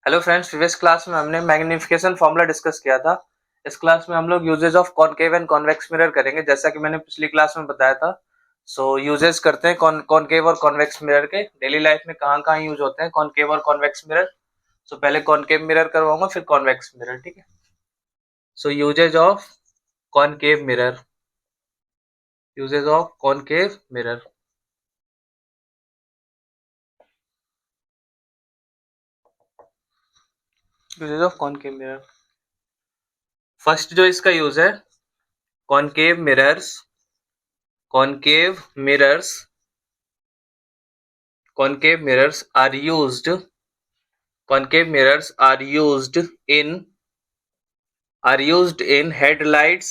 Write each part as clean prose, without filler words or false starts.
Hello friends, previous class में हमने magnification formula discuss किया था। इस क्लास में हम लोग uses of concave and convex mirror करेंगे, जैसा कि मैंने पिछली क्लास में बताया था। यूजेस करते हैं कॉनकेव और कॉन्वेक्स मिरर के। डेली लाइफ में कहाँ कहाँ यूज होते हैं कॉनकेव और कॉन्वेक्स मिरर। पहले कॉनकेव मिरर करवाऊंगा, फिर कॉन्वेक्स मिरर, ठीक है। Uses of concave mirror, uses of concave mirror. Uses of concave mirror, first जो इसका यूज है, concave mirrors, concave mirrors concave mirrors are used concave mirrors are used in headlights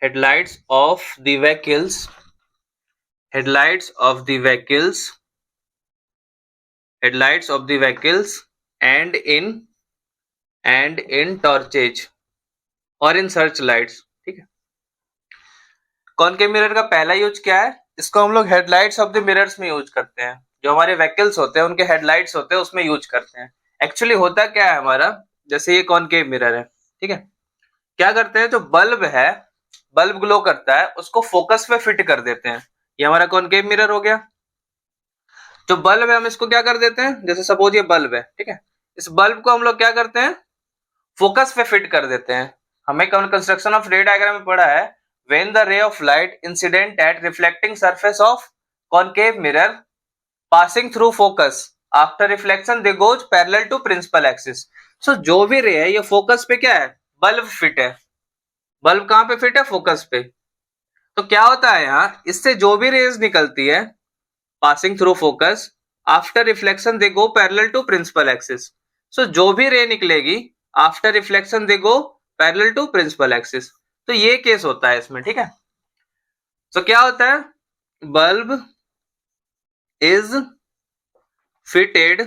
headlights of the vehicles headlights of the vehicles headlights of the vehicles and in torches और in search lights, ठीक है। Concave mirror का पहला use क्या है? इसको हम लोग हेडलाइट्स ऑफ द मिरर्स में यूज करते हैं। जो हमारे व्हीकल्स होते हैं उनके हेडलाइट्स होते हैं, उसमें यूज करते हैं। एक्चुअली होता क्या है हमारा, जैसे ये कॉनकेव मिरर है, ठीक है। क्या करते हैं, जो बल्ब है, बल्ब ग्लो करता है, उसको फोकस पे फिट कर देते हैं। ये हमारा कॉनकेव मिरर हो गया। जो बल्ब है हम इसको क्या कर देते हैं, जैसे सपोज ये बल्ब है, ठीक है। इस बल्ब को हम लोग क्या करते हैं, फोकस पे फिट कर देते हैं। हमें कंस्ट्रक्शन ऑफ रे डायग्राम में पढ़ा है, when the ray of light incident at reflecting surface of concave mirror passing through focus after reflection they goes parallel to principal axis। जो भी रे है ये फोकस पे क्या है, बल्ब फिट है। बल्ब कहां पे फिट है, फोकस पे। तो क्या होता है यहाँ, इससे जो भी रेज निकलती है passing through focus after reflection they go parallel to principal axis. जो भी रे निकलेगी after reflection they go parallel to principal axis. तो ये केस होता है इसमें, ठीक है। क्या होता है, bulb is fitted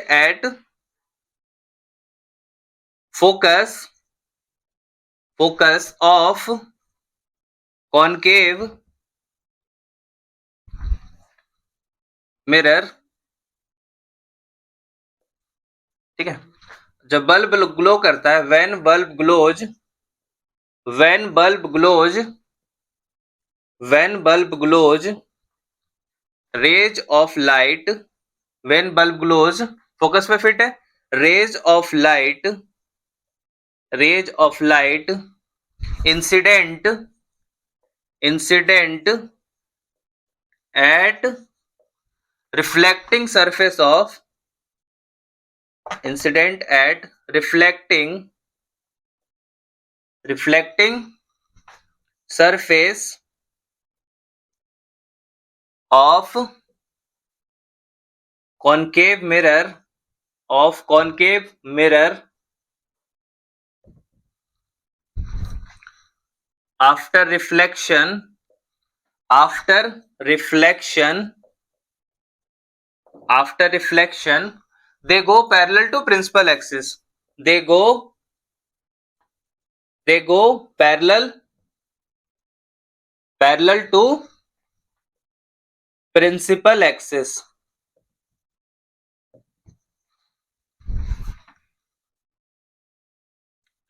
at focus of concave mirror, ठीक है। जब बल्ब ग्लो करता है, when bulb glows rays of light, when bulb glows focus पे फिट है, rays of light incident at reflecting surface of reflecting surface of concave mirror after reflection they go parallel to principal axis, they go parallel to principal axis,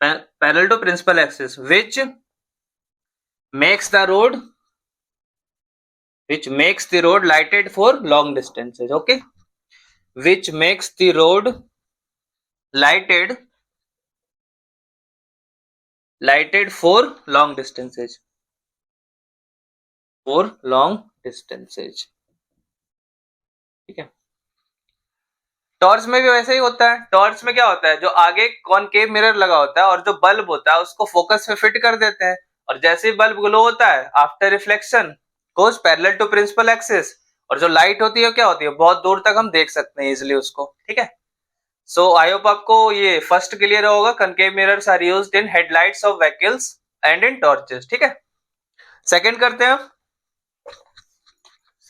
parallel to principal axis, which makes the road lighted for long distances, okay, which makes the road lighted for long distances, ठीक है। Torch में भी वैसे ही होता है। Torch में क्या होता है, जो आगे कॉनकेव मिरर लगा होता है और जो बल्ब होता है उसको फोकस पे फिट कर देते हैं, और जैसे ही बल्ब ग्लो होता है after reflection goes parallel to principal axis, और जो लाइट होती है क्या होती है, बहुत दूर तक हम देख सकते हैं इजिली उसको, ठीक है। आई होप आपको ये फर्स्ट क्लियर होगा, concave mirrors are used in headlights of vehicles and in torches, ठीक है। सेकंड करते हैं,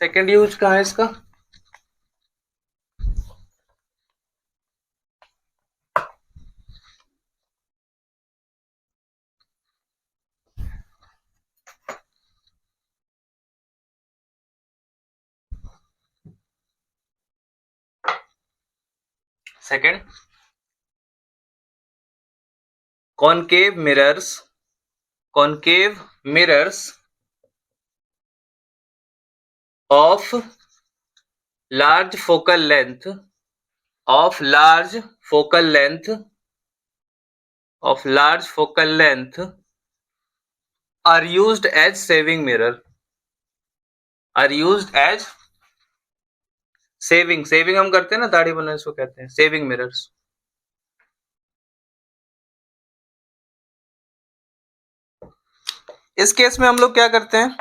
सेकंड यूज कहां है इसका, second, concave mirrors of large focal length are used as saving mirror. Saving हम करते हैं ना, दाढ़ी बनाने इसको कहते हैं सेविंग मिरर्स। इस केस में हम लोग क्या करते हैं,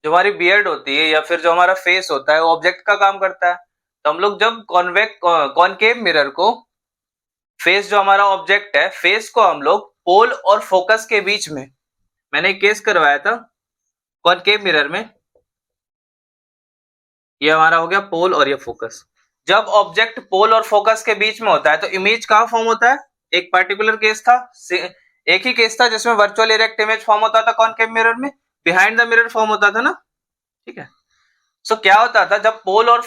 जो हमारी बियर्ड होती है या फिर जो हमारा फेस होता है वो ऑब्जेक्ट का काम करता है। तो हम लोग जब कॉनकेव मिरर को, फेस जो हमारा ऑब्जेक्ट है, फेस को हम लोग पोल और फोकस के बीच में, मैंने एक केस करवाया था कॉनकेव मिरर में, ये हमारा हो गया पोल और ये फोकस। जब ऑब्जेक्ट पोल और फोकस के बीच में होता है तो इमेज कहाँ फॉर्म होता है, एक पर्टिकुलर केस था, एक ही केस था जिसमें वर्चुअल इरेक्ट इमेज फॉर्म होता था कॉनकेव मिरर में, बिहाइंड द मिरर फॉर्म होता था ना, ठीक है। सो क्या होता था, जब पोल और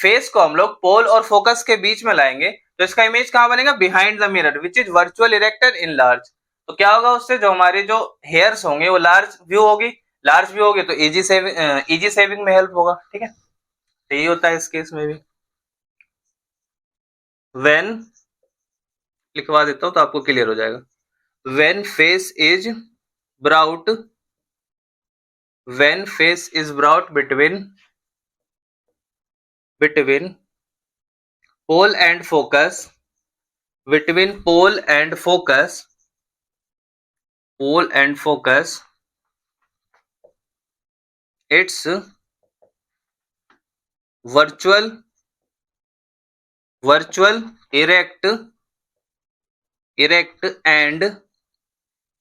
फेस को हम लोग पोल और फोकस के बीच में लाएंगे तो इसका इमेज कहाँ बनेगा, behind the mirror which is virtual erected in large. तो क्या होगा, उससे जो हमारे जो हेयर्स होंगे वो लार्ज व्यू होगी तो इजी सेविंग में हेल्प होगा, ठीक है। तो यही होता है इस केस में भी। व्हेन, लिखवा देता हूं तो आपको क्लियर हो जाएगा। When face is brought between pole and focus, its virtual erect and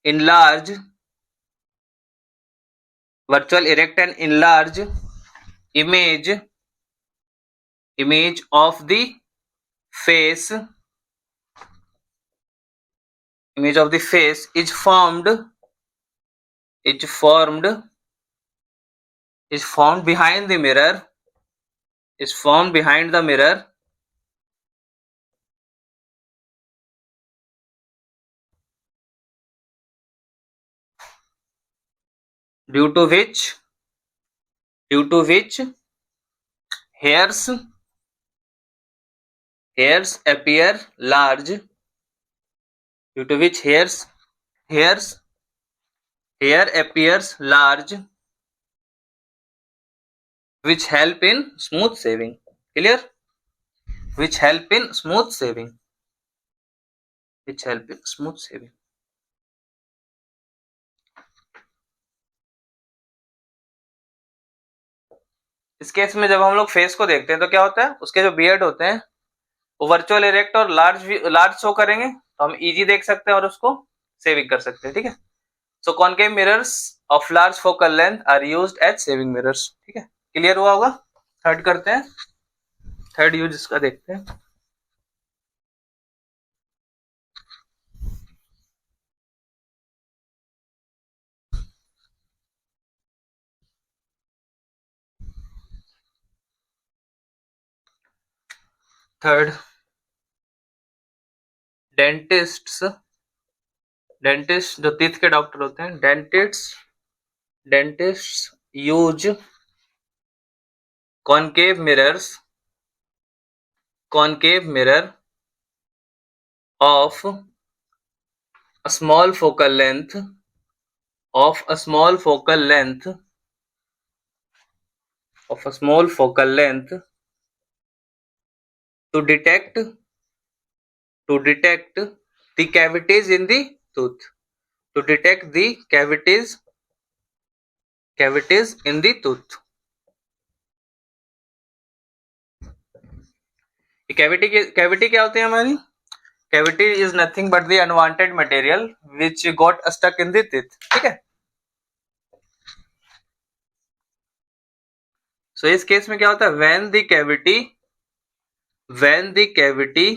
enlarge image of the face is formed behind the mirror due to which hairs appear large, hair appears large, which help in smooth shaving. Clear? Which help in smooth shaving. इस case में जब हम लोग face को देखते हैं तो क्या होता है, उसके जो बियर्ड होते हैं वो वर्चुअल इरेक्ट और लार्ज शो करेंगे, तो हम इजी देख सकते हैं और उसको सेविंग कर सकते हैं, ठीक है। So concave mirrors of large focal length are used as shaving mirrors, ठीक है। क्लियर हुआ होगा। थर्ड करते हैं, थर्ड यूज इसका देखते हैं। थर्ड, डेंटिस्ट जो टीथ के डॉक्टर होते हैं, dentist use concave mirror of a small focal length to detect the cavities in the tooth, in the tooth. Cavity क्या होती है हमारी, cavity is nothing but the unwanted material which got stuck in the teeth, ठीक है। So इस case में क्या होता है, when the cavity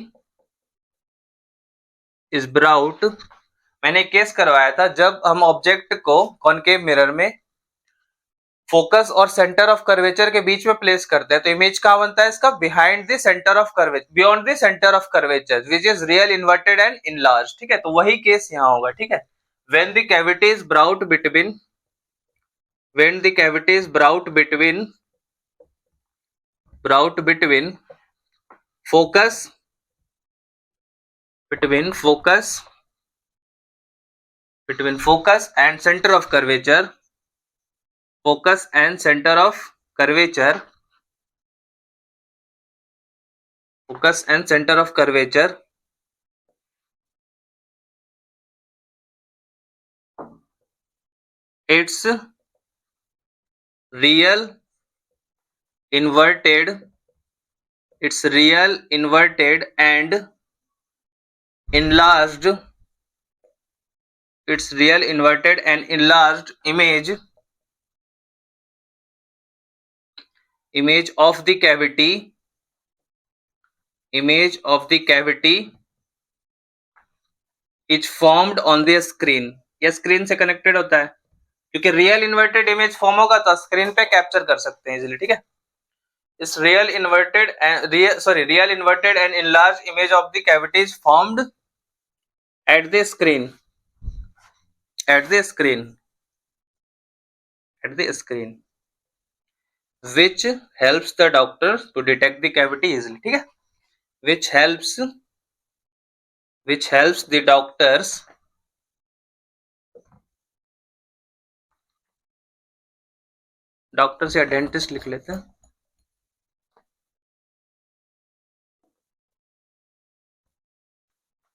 is brought, मैंने एक केस करवाया था जब हम ऑब्जेक्ट को कॉनकेव मिरर में फोकस और सेंटर ऑफ कर्वेचर के बीच में प्लेस करते हैं, तो इमेज कहाँ बनता है इसका? Behind the centre of curvature, beyond the centre of curvature which is real inverted and enlarge. ठीक है, तो वही केस यहाँ होगा। ठीक है, when the cavity is brought between when the cavity is brought between focus between focus and center of curvature, focus and center of curvature, focus and center of curvature, its real inverted and enlarged image of the cavity is formed on the screen। ये screen से connected होता है, क्योंकि real inverted image form होगा तो screen पे capture कर सकते हैं इजीली। ठीक है, इस real inverted and enlarged image of the cavity is formed at the screen which helps the doctor to detect the cavity easily। ठीक है, which helps the doctors या डेंटिस्ट लिख लेते हैं,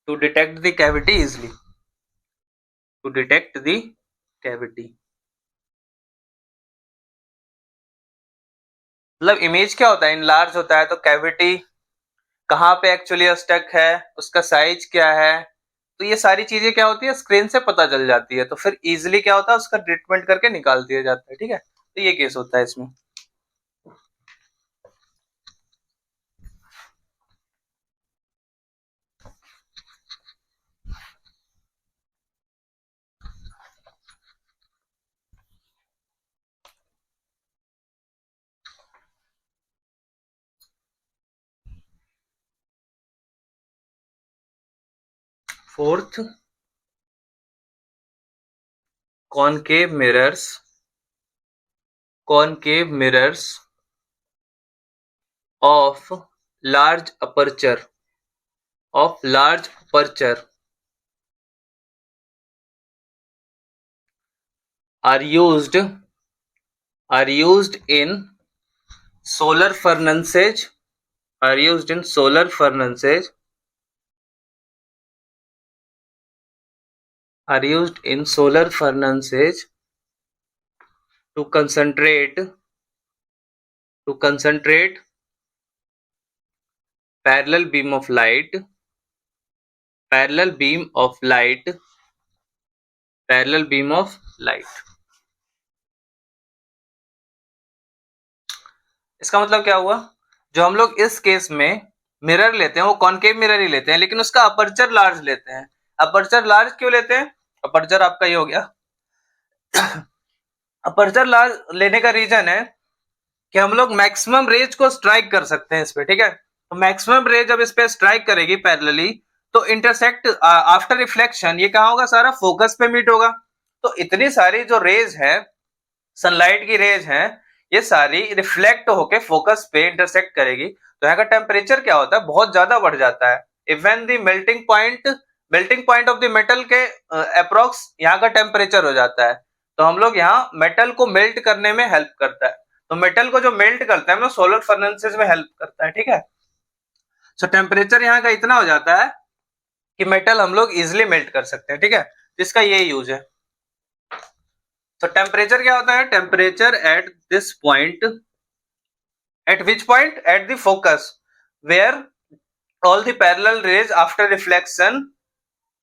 to detect the cavity easily, मतलब image क्या होता है? इनलार्ज होता है, तो कैविटी कहाँ पे एक्चुअली स्टक है, उसका साइज क्या है, तो ये सारी चीजें क्या होती है स्क्रीन से पता चल जाती है, तो फिर इजीली क्या होता है उसका ट्रीटमेंट करके निकाल दिया जाता है। ठीक है, तो ये केस होता है इसमें। Fourth, concave mirrors of large aperture are used in solar furnaces to concentrate parallel beam of light इसका मतलब क्या हुआ? जो हम लोग इस केस में मिरर लेते हैं वो कॉनकेव मिरर ही लेते हैं, लेकिन उसका अपर्चर लार्ज लेते हैं। अपर्चर लार्ज क्यों लेते हैं? अपर्चर आपका ये हो गया। अपर्चर लार्ज लेने का रीजन है कि हम लोग मैक्सिमम रेज को स्ट्राइक कर सकते हैं इस पे। ठीक है, तो मैक्सिमम रेज जब इस पे स्ट्राइक करेगी पैरेलली, तो इंटरसेक्ट आफ्टर रिफ्लेक्शन ये कहाँ होगा? सारा फोकस पे मीट होगा। तो इतनी सारी जो रेज है, सनलाइट की रेज है, ये सारी रिफ्लेक्ट होके फोकस पे इंटरसेक्ट करेगी, तो यहाँ का टेम्परेचर क्या होता है? बहुत ज्यादा बढ़ जाता है। Even the melting point of the metal के अप्रोक्स यहाँ का टेम्परेचर हो जाता है। तो हम लोग यहाँ मेटल को मेल्ट करने में हेल्प करता है, तो मेटल को जो मेल्ट करता है वो सोलर फर्नेसेस में हेल्प करता है। ठीक है, सो टेम्परेचर यहाँ का इतना हो जाता है कि मेटल हम लोग इजिली मेल्ट कर सकते हैं। ठीक है, इसका ये यूज है। तो टेम्परेचर क्या होता है? Temperature at this point, at which point? At the focus where all the parallel rays after reflection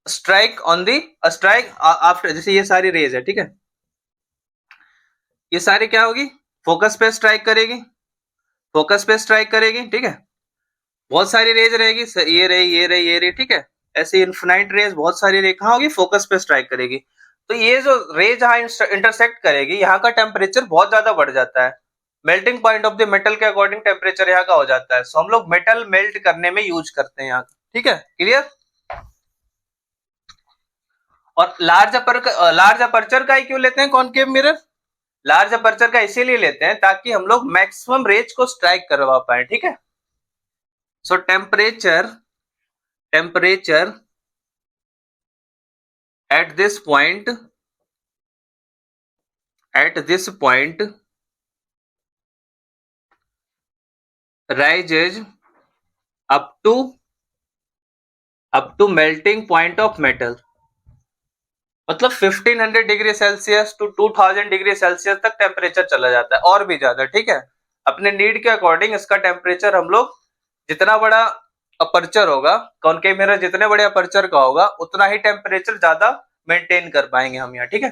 strike after, जैसे ये सारी रेज है। ठीक है, ये सारी क्या होगी? फोकस पे स्ट्राइक करेगी। ठीक है, बहुत सारी रेज रहेगी, ये रही। ठीक है, ऐसे इन्फिनाइट रेज बहुत सारी रेज कहाँ होगी? फोकस पे स्ट्राइक करेगी। तो तो ये जो रे जहां इंटरसेक्ट करेगी, यहाँ का टेम्परेचर बहुत ज्यादा बढ़ जाता है। Melting point of the metal के अकॉर्डिंग टेम्परेचर यहाँ का हो जाता है। सो हम लोग मेटल मेल्ट करने में यूज करते हैं यहाँ। ठीक है, क्लियर। और लार्ज अपर्चर का ही क्यों लेते हैं कॉनकेव मिरर? लार्ज अपर्चर का इसीलिए लेते हैं ताकि हम लोग मैक्सिमम रेज को स्ट्राइक करवा पाए। ठीक है, सो temperature at this point rises up to melting point of metal। मतलब 1500 degree Celsius to 2000 degree Celsius तक टेम्परेचर चला जाता है, और भी ज्यादा। ठीक है, अपने नीड के अकॉर्डिंग इसका टेम्परेचर हम लोग, जितना बड़ा अपर्चर होगा, कॉनकेव मिरर जितने बड़े अपर्चर का होगा, उतना ही टेम्परेचर ज्यादा मेंटेन कर पाएंगे हम यहाँ। ठीक है,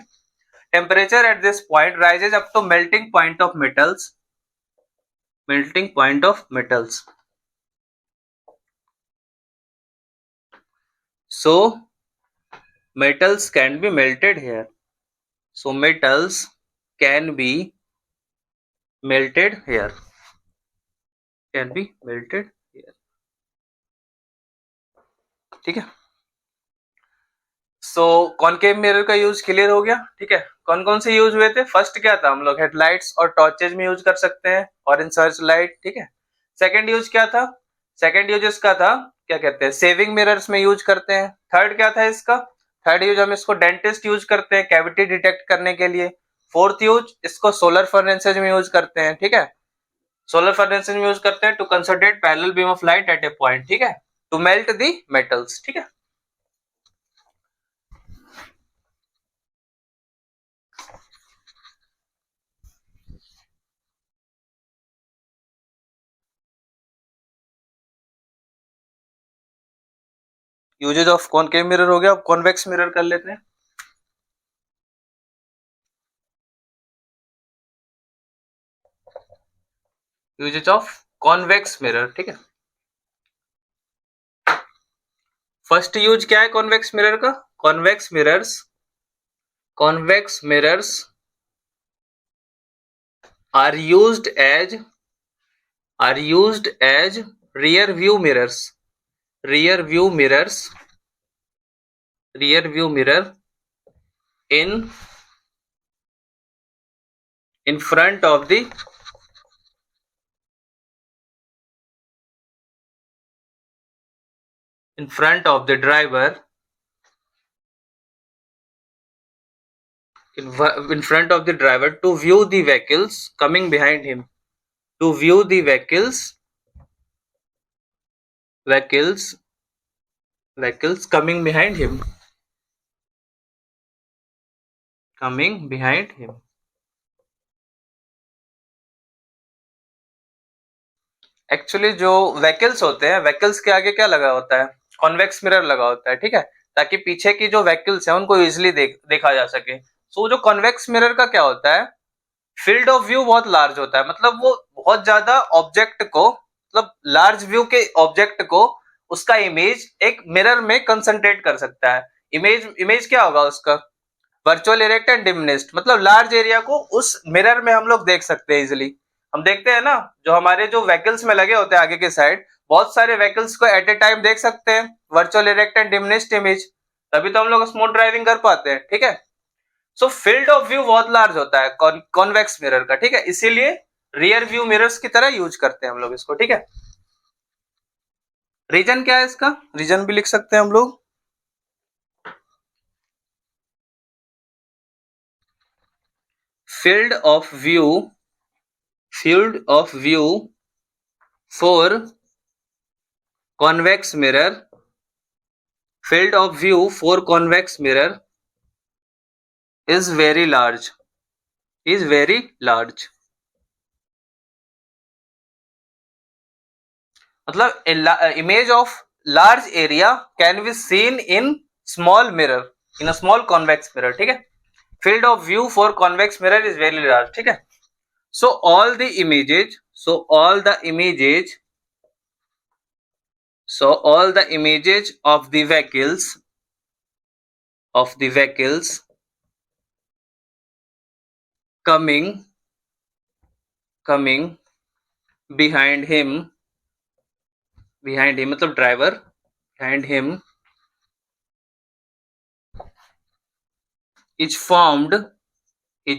temperature at this point rises up to melting point of metals. So metals can be melted here। So metals can be melted here। ठीक है, सो कॉनकेव मिरर का यूज क्लियर हो गया। ठीक है, कौन कौन से यूज हुए थे? फर्स्ट क्या था, हम लोग हेडलाइट्स और टॉर्चेज में यूज कर सकते हैं, और इन सर्च लाइट। ठीक है, सेकंड यूज क्या था? सेकंड यूज इसका था, क्या कहते हैं, सेविंग मिरर्स में यूज करते हैं। थर्ड क्या था इसका? थर्ड यूज हम इसको डेंटिस्ट यूज करते हैं कैविटी डिटेक्ट करने के लिए। फोर्थ यूज इसको सोलर फर्नेसेज में यूज करते हैं। ठीक है, सोलर फर्नेसेज में यूज करते हैं to concentrate parallel beam of light at a point. ठीक है, टू मेल्ट दी मेटल्स। ठीक है, यूजेज ऑफ कॉनकेव मिरर हो गया। अब कॉन्वेक्स मिरर कर लेते हैं। Uses of convex mirror. ठीक है, फर्स्ट यूज क्या है कॉन्वेक्स मिरर का? Convex mirrors are used as rear view mirror in front of the driver, in front of the driver, to view the vehicles coming behind him, vehicles coming behind him, actually जो vehicles होते हैं, vehicles के आगे क्या लगा होता है? Convex mirror लगा होता है। ठीक है, ताकि पीछे की जो व्हीकल्स हैं उनको इजिली देखा जा सके। सो जो कॉन्वेक्स मिरर का क्या होता है, फील्ड ऑफ व्यू बहुत लार्ज होता है। मतलब वो बहुत ज्यादा ऑब्जेक्ट को, मतलब लार्ज व्यू के ऑब्जेक्ट को, उसका इमेज एक मिरर में कंसंट्रेट कर सकता है। इमेज क्या होगा उसका? Virtual erect and diminished. मतलब लार्ज एरिया को उस मिरर में हम लोग देख सकते हैं इजिली। हम देखते हैं ना, जो हमारे जो व्हीकल्स में लगे होते हैं आगे के साइड, बहुत सारे व्हीकल्स को एट ए टाइम देख सकते हैं, virtual erect and diminished image. तभी तो हम लोग स्मूथ ड्राइविंग कर पाते हैं। ठीक है, सो फील्ड ऑफ व्यू बहुत लार्ज होता है कॉन्वेक्स मिरर का। ठीक है, इसीलिए रियर व्यू मिरर्स की तरह यूज करते हैं हम लोग इसको। ठीक है, रीजन क्या है इसका? रीजन भी लिख सकते हैं हम लोग। field of view for convex mirror is very large, मतलब image of large area can be seen in small mirror, in a small convex mirror। ठीक है, field of view for convex mirror is very large। ठीक है, so all the images of the vehicles coming behind him मतलब driver, behind him is formed in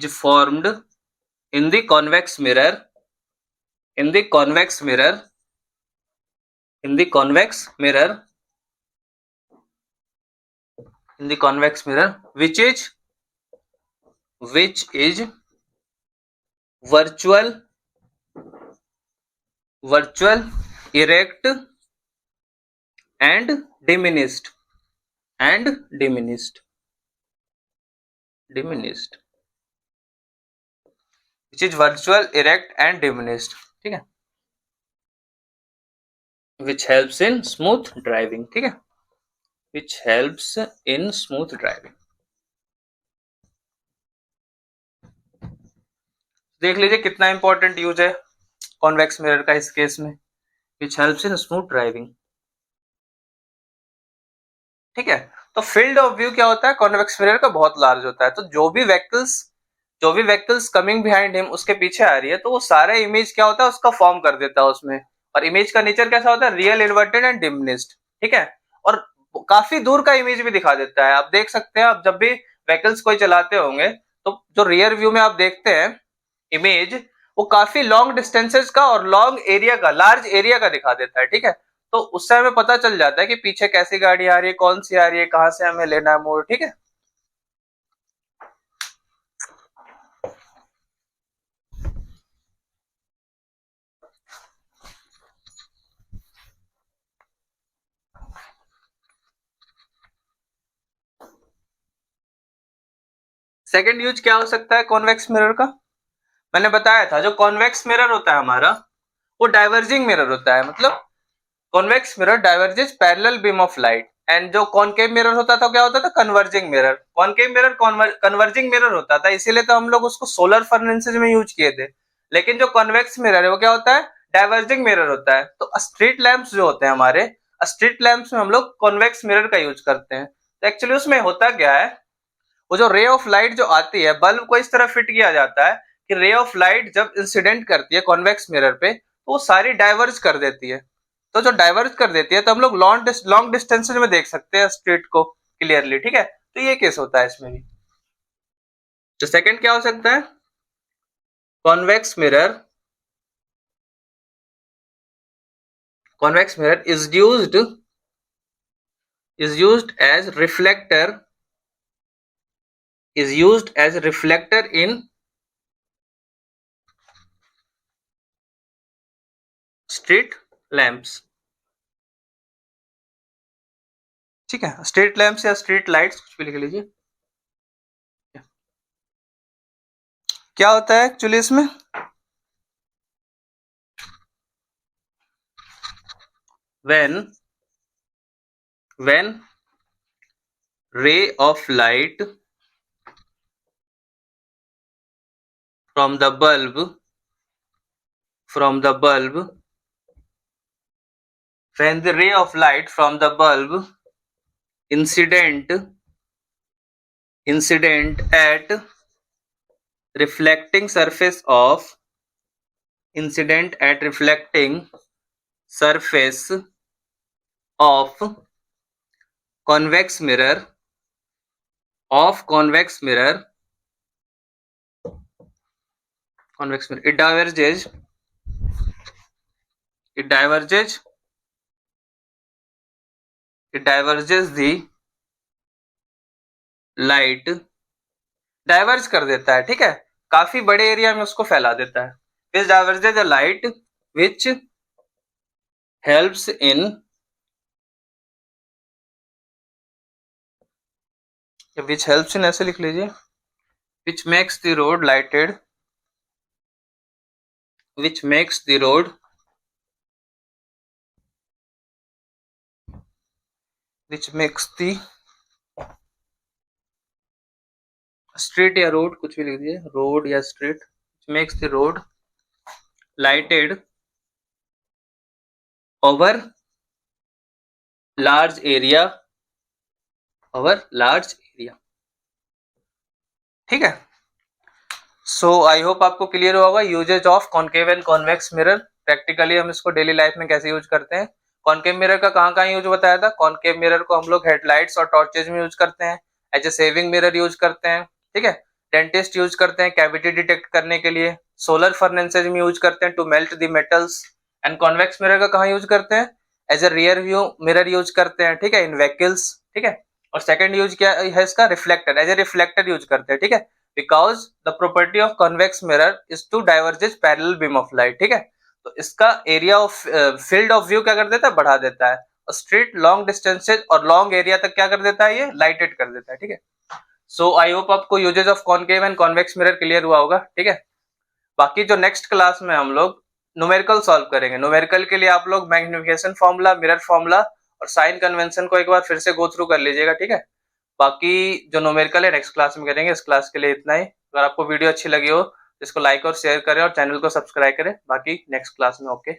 the convex mirror which is virtual, erect and diminished, which is virtual, erect and diminished, ठीक है, which helps in smooth driving, ठीक है, which helps in smooth driving. देख लीजिए कितना important use है convex mirror का इस केस में, विच हेल्प्स इन स्मूथ ड्राइविंग, ठीक है. तो फील्ड ऑफ व्यू क्या होता है कॉन्वेक्स मिरर का, बहुत लार्ज होता है, तो जो भी व्हीकल्स कमिंग बिहाइंड हिम उसके पीछे आ रही है, तो वो सारा इमेज क्या होता है उसका फॉर्म कर देता है उसमें, और इमेज का नेचर कैसा होता है, रियल, इन्वर्टेड एंड डिमिनिस्ड, ठीक है, और काफी दूर का इमेज भी दिखा देता है. आप देख सकते हैं, आप जब भी व्हीकल्स कोई चलाते होंगे तो जो रियर व्यू में आप देखते हैं इमेज, वो काफी लॉन्ग डिस्टेंसेस का और लॉन्ग एरिया का, लार्ज एरिया का दिखा देता है, ठीक है. तो उससे हमें पता चल जाता है कि पीछे कैसी गाड़ी आ रही है, कौन सी आ रही है, कहां से हमें लेना है मोड़, ठीक है. सेकंड यूज क्या हो सकता है कॉन्वेक्स मिरर का, मैंने बताया था जो कॉन्वेक्स मिरर होता है हमारा वो डाइवर्जिंग मिरर होता है, मतलब convex mirror diverges parallel beam of light, and जो कॉनकेव मिरर होता था क्या होता था, converging mirror. Concave mirror converging mirror होता था, इसीलिए तो हम लोग उसको सोलर फर्नेसेस में यूज किए थे. लेकिन जो कॉन्वेक्स मिरर है वो क्या होता है, डाइवर्जिंग मिरर होता है. तो स्ट्रीट लैंप्स जो होते हैं हमारे, स्ट्रीट लैंप्स में हम लोग कॉन्वेक्स मिरर का यूज करते हैं. तो एक्चुअली उसमें होता क्या है, वो जो रे ऑफ लाइट जो आती है, बल्ब को इस तरह फिट किया जाता है कि रे ऑफ लाइट जब इंसिडेंट करती है कॉन्वेक्स मिरर पे तो वो सारी डाइवर्ज कर देती है. तो जो डाइवर्ज कर देती है तो हम लोग लॉन्ग डिस्टेंसेज में देख सकते हैं स्ट्रीट को क्लियरली, ठीक है. तो ये केस होता है इसमें भी. तो सेकंड क्या हो सकता है, convex mirror is used as reflector in street lamps, ठीक है, स्ट्रीट लैंप्स या स्ट्रीट लाइट्स कुछ भी लिख लीजिए. क्या होता है एक्चुअली इसमें, when ray of light from the bulb when the ray of light from the bulb incident at reflecting surface of convex mirror it diverges the light, diverge कर देता है, ठीक है, काफी बड़े एरिया में उसको फैला देता है. This diverges the light which helps in ऐसे लिख लीजिए, which makes the road lighted, which makes the road street या रोड कुछ भी लिख दीजिए, रोड या street, makes the road lighted over large area, ठीक है. सो आई होप आपको क्लियर हुआ होगा uses of concave and convex mirror. Practically हम इसको डेली लाइफ में कैसे यूज करते हैं। कॉनकेव मिरर का कहाँ कहाँ यूज बताया था। कॉनकेव मिरर को हम लोग हेडलाइट्स और टॉर्चेज में यूज करते हैं, as a shaving mirror use करते हैं, ठीक है। डेंटिस्ट यूज करते हैं कैविटी डिटेक्ट करने के लिए, सोलर फर्नेसेज में यूज करते हैं to melt the metals. And convex mirror का कहाँ यूज करते हैं, as a rear view mirror use करते हैं, ठीक है, इन व्हीकल्स, ठीक है। और सेकंड यूज क्या है इसका, reflector, as a reflector use करते हैं, ठीक है, because the property of convex mirror is to diverges parallel beam of light, ठीक है। तो इसका area of field of view क्या कर देता है, बढ़ा देता है, और स्ट्रेट लॉन्ग डिस्टेंसेज और लॉन्ग एरिया तक क्या कर देता है, ये लाइटेड कर देता है, ठीक है। सो आई होप आपको uses of concave and convex mirror clear हुआ होगा, ठीक है। बाकी जो नेक्स्ट क्लास में हम लोग न्यूमेरिकल सॉल्व करेंगे, न्यूमेरिकल के लिए आप लोग मैग्निफिकेशन फॉर्मूला, मिरर फॉर्मूला और साइन कन्वेंशन को एक बार फिर से गो थ्रू कर लीजिएगा, ठीक है। बाकी जो न्यूमेरिकल है नेक्स्ट क्लास में करेंगे। इस क्लास के लिए इतना ही। अगर आपको वीडियो अच्छी लगी हो इसको लाइक और शेयर करें और चैनल को सब्सक्राइब करें। बाकी नेक्स्ट क्लास में ओके।